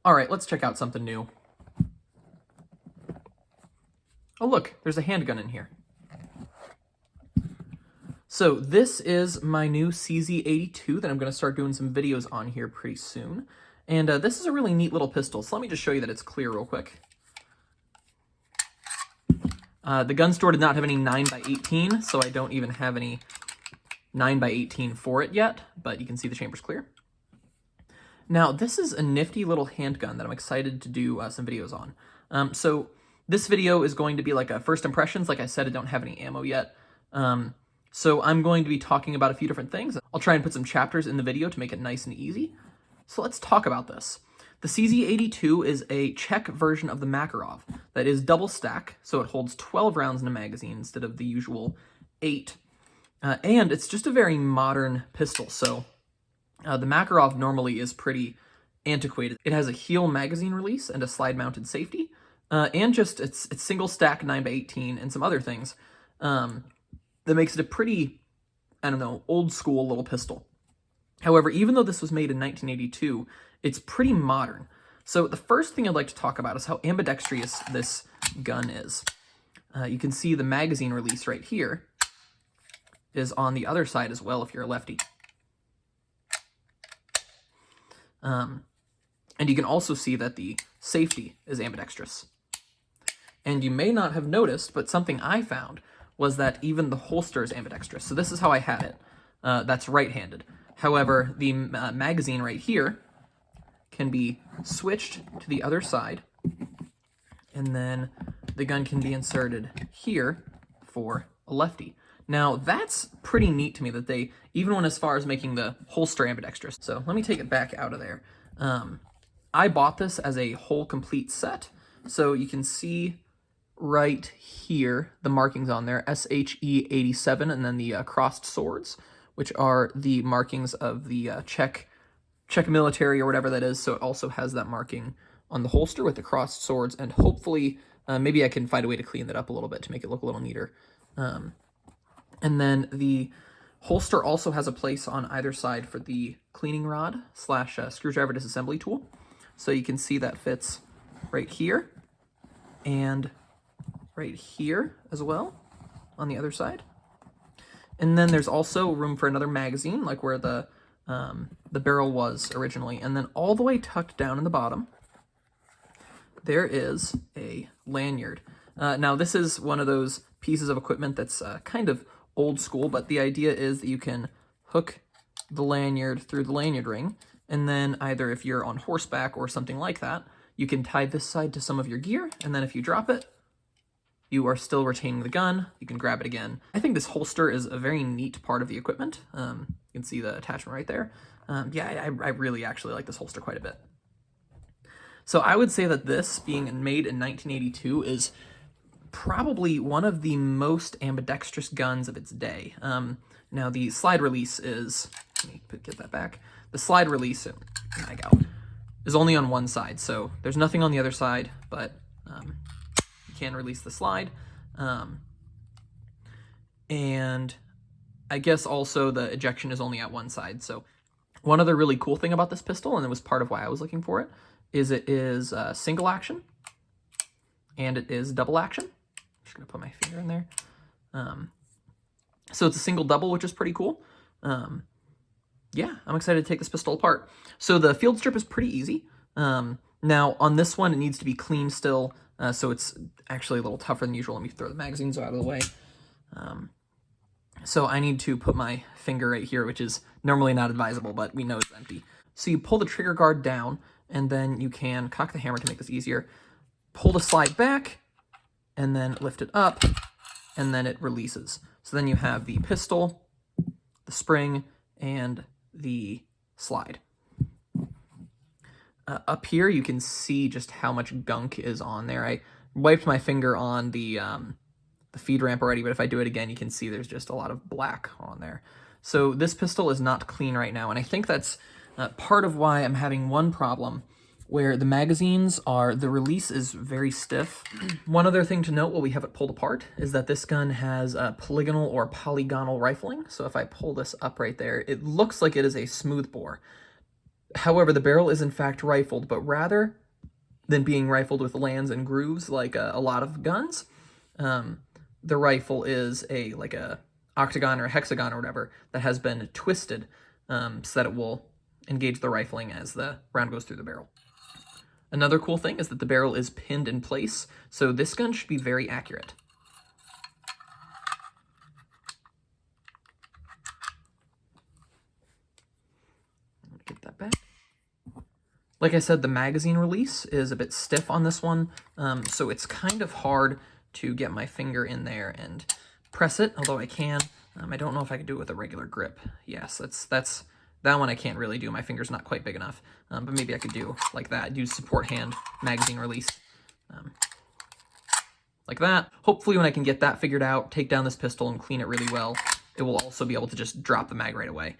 All right, let's check out something new. Oh look, there's a handgun in here. So this is my new CZ-82 that I'm going to start doing some videos on here pretty soon. And this is a really neat little pistol, so let me just show you that it's clear real quick. The gun store did not have any 9x18, so I don't even have any 9x18 for it yet, but you can see the chamber's clear. Now, this is a nifty little handgun that I'm excited to do some videos on. So this video is going to be like a first impressions. Like I said, I don't have any ammo yet. So I'm going to be talking about a few different things. I'll try and put some chapters in the video to make it nice and easy. So let's talk about this. The CZ-82 is a Czech version of the Makarov that is double stack, so it holds 12 rounds in a magazine instead of the usual 8. And it's just a very modern pistol, so the Makarov normally is pretty antiquated. It has a heel magazine release and a slide-mounted safety, and just it's single stack 9x18 and some other things that makes it a pretty, I don't know, old school little pistol. However, even though this was made in 1982, it's pretty modern. So the first thing I'd like to talk about is how ambidextrous this gun is. You can see the magazine release right here is on the other side as well if you're a lefty. And you can also see that the safety is ambidextrous. And you may not have noticed, but something I found was that even the holster is ambidextrous. So this is how I had it. That's right-handed. However, the magazine right here can be switched to the other side, and then the gun can be inserted here for a lefty. Now, that's pretty neat to me that they even went as far as making the holster ambidextrous. So let me take it back out of there. I bought this as a whole complete set, so you can see right here the markings on there, SHE-87, and then the crossed swords, which are the markings of the Czech military or whatever that is. So it also has that marking on the holster with the crossed swords, and hopefully maybe I can find a way to clean that up a little bit to make it look a little neater. And then the holster also has a place on either side for the cleaning rod / screwdriver disassembly tool. So you can see that fits right here and right here as well on the other side. And then there's also room for another magazine, like where the barrel was originally. And then all the way tucked down in the bottom, there is a lanyard. Now, this is one of those pieces of equipment that's kind of old school, but the idea is that you can hook the lanyard through the lanyard ring, and then either if you're on horseback or something like that, you can tie this side to some of your gear, and then if you drop it, you are still retaining the gun. You can grab it again. I think this holster is a very neat part of the equipment. You can see the attachment right there. Yeah, I really actually like this holster quite a bit. So I would say that this, being made in 1982, is probably one of the most ambidextrous guns of its day. Now the slide release is, let me get that back. The slide release, is only on one side, so there's nothing on the other side, but you can release the slide. And I guess also the ejection is only at one side. So one other really cool thing about this pistol, and it was part of why I was looking for it, is it is single action and it is double action. I'm just gonna put my finger in there. So it's a single double, which is pretty cool. Yeah, I'm excited to take this pistol apart. So the field strip is pretty easy. Now on this one, it needs to be clean still, so it's actually a little tougher than usual. Let me throw the magazines out of the way. So I need to put my finger right here, which is normally not advisable, but we know it's empty. So you pull the trigger guard down, and then you can cock the hammer to make this easier. Pull the slide back, and then lift it up, and then it releases. So then you have the pistol, the spring, and the slide. Up here, you can see just how much gunk is on there. I wiped my finger on the feed ramp already, but if I do it again, you can see there's just a lot of black on there. So this pistol is not clean right now, and I think that's part of why I'm having one problem where the magazines are, the release is very stiff. One other thing to note while we have it pulled apart is that this gun has polygonal or polygonal rifling. So if I pull this up right there, it looks like it is a smooth bore. However, the barrel is in fact rifled, but rather than being rifled with lands and grooves like a lot of guns, the rifle is like a octagon or a hexagon or whatever that has been twisted so that it will engage the rifling as the round goes through the barrel. Another cool thing is that the barrel is pinned in place, so this gun should be very accurate. Get that back. Like I said, the magazine release is a bit stiff on this one, so it's kind of hard to get my finger in there and press it, although I can. I don't know if I could do it with a regular grip. Yes, that one I can't really do. My finger's not quite big enough, but maybe I could do like that, use support hand magazine release. Like that. Hopefully when I can get that figured out, take down this pistol and clean it really well, it will also be able to just drop the mag right away.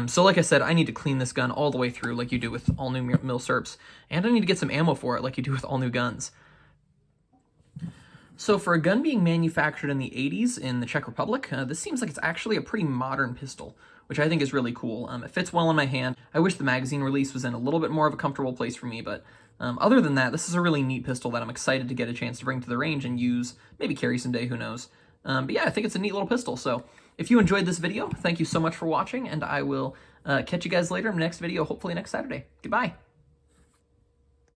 So like I said, I need to clean this gun all the way through like you do with all new milsurps, and I need to get some ammo for it like you do with all new guns. So for a gun being manufactured in the 80s in the Czech Republic, this seems like it's actually a pretty modern pistol, which I think is really cool. It fits well in my hand. I wish the magazine release was in a little bit more of a comfortable place for me, but other than that, this is a really neat pistol that I'm excited to get a chance to bring to the range and use, maybe carry someday, who knows. But yeah, I think it's a neat little pistol. So if you enjoyed this video, thank you so much for watching, and I will catch you guys later in the next video, hopefully next Saturday. Goodbye.